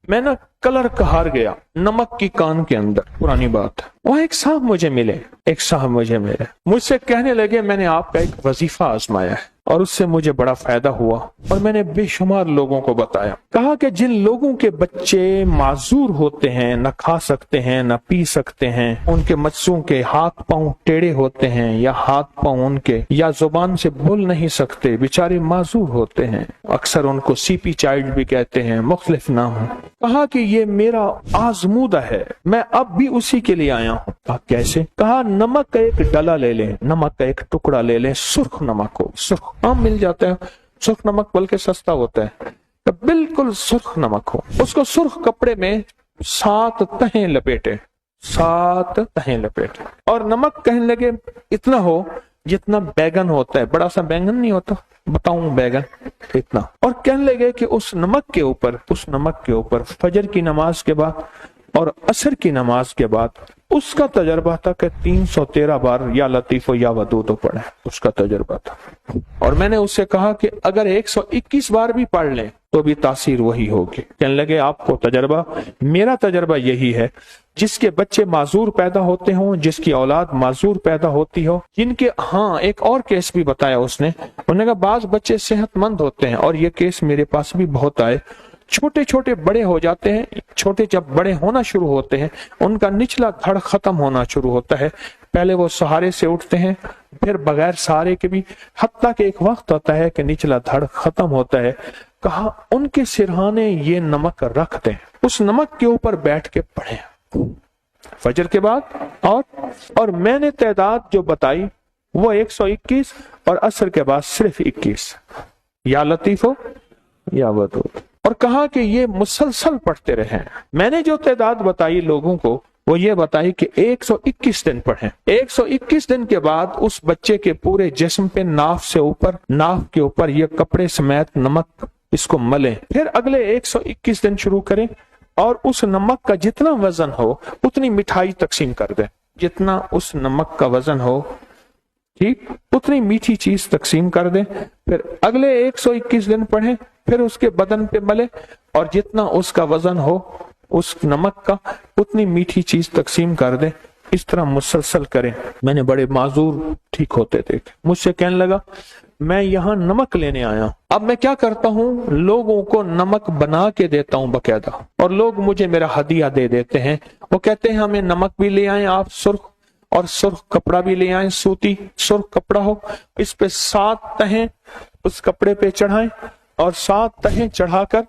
मैं ना कलर कहार गया नमक की कान के अंदर, पुरानी बात है। वहां एक साहब मुझे मिले, मुझसे कहने लगे मैंने आपका एक वजीफा आजमाया है और उससे मुझे बड़ा फायदा हुआ और मैंने बेशुमार लोगों को बताया। कहा कि जिन लोगों के बच्चे माजूर होते हैं, न खा सकते हैं न पी सकते हैं, उनके बच्चों के हाथ पांव टेढ़े होते हैं या हाथ पांव उनके या जुबान से बोल नहीं सकते, बेचारे माजूर होते हैं, अक्सर उनको सीपी चाइल्ड भी कहते हैं, मुख्तलिफ नाम। कहा कि ये मेरा आजमूदा है, मैं अब भी उसी के लिए आया हूँ। कहा कैसे? कहा नमक का एक डला ले लें, नमक का एक टुकड़ा ले लें, सुर्ख नमक हो, सुर्ख आम मिल जाता है, सुर्ख नमक बल्कि सस्ता होता है, तो बिल्कुल सुर्ख नमक हो, उसको सुर्ख कपड़े में 7 तहें लपेटे, 7 तहें लपेटे और नमक कहने लगे इतना हो जितना बैगन होता है, बड़ा सा बैगन नहीं होता, बताऊं बैगन इतना, और कहने लगे कि उस नमक के ऊपर फजर की नमाज के बाद और असर की नमाज के बाद उसका तजर्बा था कि 313 बार या लतीफो या वदूद पढ़े, उसका तजर्बा था। और मैंने उससे कहा कि अगर 121 बार भी पढ़ लें तो भी तासीर वही होगी। कहने लगे आपको तजर्बा, मेरा तजर्बा यही है, जिसके बच्चे माजूर पैदा होते हों, जिसकी औलाद माजूर पैदा होती हो, जिनके, हाँ एक और केस भी बताया उसने, उन्होंने कहा बाज बच्चे सेहतमंद होते हैं और ये केस मेरे पास भी बहुत आए, छोटे छोटे बड़े हो जाते हैं, छोटे जब बड़े होना शुरू होते हैं उनका निचला धड़ खत्म होना शुरू होता है, पहले वो सहारे से उठते हैं फिर बगैर सहारे के भी, हत्ता कि एक वक्त आता है कि निचला धड़ खत्म होता है। कहा उनके सिरहाने ये नमक रख दें, उस नमक के ऊपर बैठ के पढ़ें फजर के बाद, और मैंने तादाद जो बताई वो 121 और असर के बाद सिर्फ 21, या लतीफो या वदूद। और कहा कि ये मुसलसल पढ़ते रहें। मैंने जो तादाद बताई लोगों को वो ये बताई कि 121 दिन पढ़ें, 121 दिन के बाद उस बच्चे के पूरे जिस्म पे नाफ के ऊपर ये कपड़े समेत नमक इसको मलें, फिर अगले 121 दिन शुरू करें और उस नमक का जितना वजन हो उतनी मिठाई तकसीम कर दें, जितना उस नमक का वजन हो, ठीक, उतनी मीठी चीज तकसीम कर दें, फिर अगले 121 दिन पढ़ें, फिर उसके बदन पे मले और जितना उसका वजन हो उस नमक का उतनी मीठी चीज तकसीम कर दें। इस तरह मुसलसल करें। मैंने बड़े माजूर ठीक होते देखे। मुझसे कहने लगा मैं यहाँ नमक लेने आया, अब मैं क्या करता हूँ, लोगों को नमक बना के देता हूँ बकायदा, और लोग मुझे मेरा हदिया दे देते हैं। वो कहते हैं हमें नमक भी ले आए आप सुर्ख, और सुर्ख कपड़ा भी ले आए, सूती सुर्ख कपड़ा हो, इस पे 7 तहें उस कपड़े पे चढ़ाएं और 7 तहें चढ़ाकर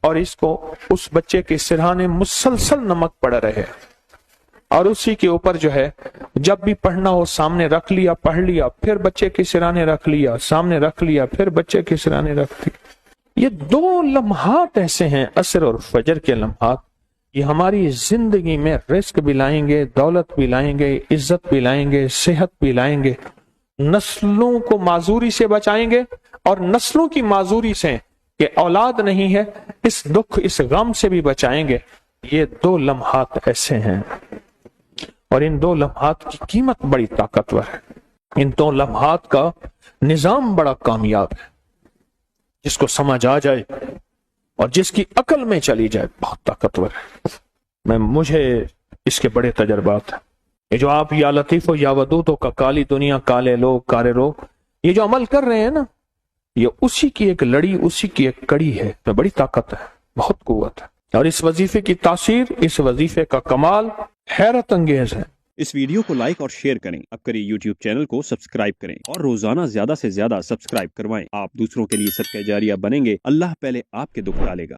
और इसको उस बच्चे के सिरहाने मुसलसल नमक पड़ रहे, और उसी के ऊपर जो है जब भी पढ़ना हो सामने रख लिया, पढ़ लिया, फिर बच्चे के सिरहाने रख लिया, सामने रख लिया, फिर बच्चे के सिरहाने रख लिया। ये 2 लम्हात ऐसे हैं, असर और फजर के लम्हात, ये हमारी जिंदगी में रिस्क भी लाएंगे, दौलत भी लाएंगे, इज्जत भी लाएंगे, सेहत भी लाएंगे, नस्लों को माजूरी से बचाएंगे, और नस्लों की माजूरी से कि औलाद नहीं है इस दुख इस गम से भी बचाएंगे। ये 2 लम्हात ऐसे हैं और इन 2 लम्हात की कीमत बड़ी ताकतवर है, इन 2 लम्हात का निजाम बड़ा कामयाब है। जिसको समझ आ जाए और जिसकी अकल में चली जाए बहुत ताकतवर है। मुझे इसके बड़े तजर्बात हैं। ये जो आप या लतीफो या वदूदो का काली दुनिया काले लोग कारे लोग ये जो अमल कर रहे हैं ना, ये उसी की एक लड़ी, उसी की एक कड़ी है, तो बड़ी ताकत है, बहुत कुव्वत है। और इस वजीफे की तासीर, इस वजीफे का कमाल हैरत अंगेज है। इस वीडियो को लाइक और शेयर करें, अब करिए यूट्यूब चैनल को सब्सक्राइब करें और रोजाना ज्यादा से ज्यादा सब्सक्राइब करवाएं। आप दूसरों के लिए सदका जारिया बनेंगे, अल्लाह पहले आपके दुख टालेगा।